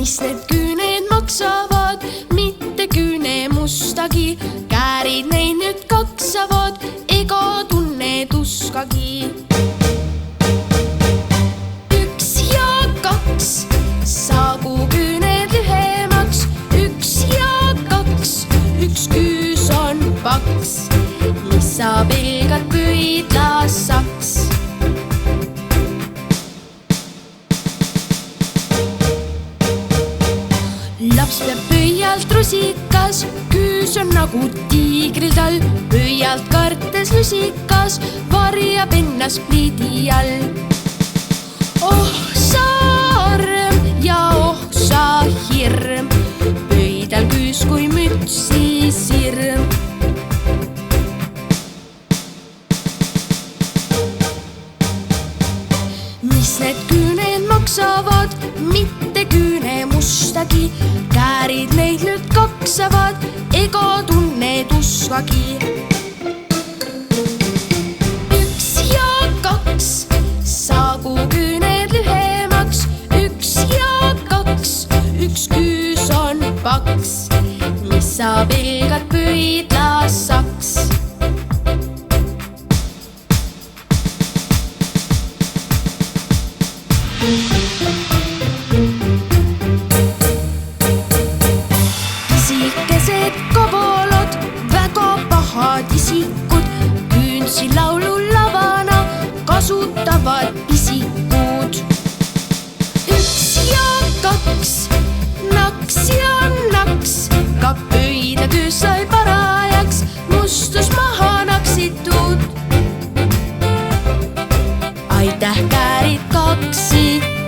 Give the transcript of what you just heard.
mis need küüned maksavad, mitte küüne mustagi. Käärid neid nüüd kaksavad, ega tunne tuskagi. Üks ja kaks, saagu küüned lühemaks. Üks ja kaks, üks küüs on paks, mis sa pelgad püüdlasaks. Laps peab pöialt rusikas, küüs on nagu tiigril tal. Pöialt kartes lusikas, varjab ennast pliidi all. Oh sa arm ja oh sa hirm, pöidal küüs kui mütsi sirm. Mis need küüned maksavad, mitte küüne mustagi. Käärid neid nüüd kaksavad, ega tunne tuskagi. Üks ja kaks, saagu küüned lühemaks. Üks ja kaks, üks küüs on paks, mis sa pelgad püüdlasaks. Pisikesed kabalad, väga pahad isikud, küünsi laululavana kasutavad pisikud. Üks ja kaks, naks ja naks, ka pöida töös sai parajaks, mustus maha naksitud. Aitäh, käärid kaksid!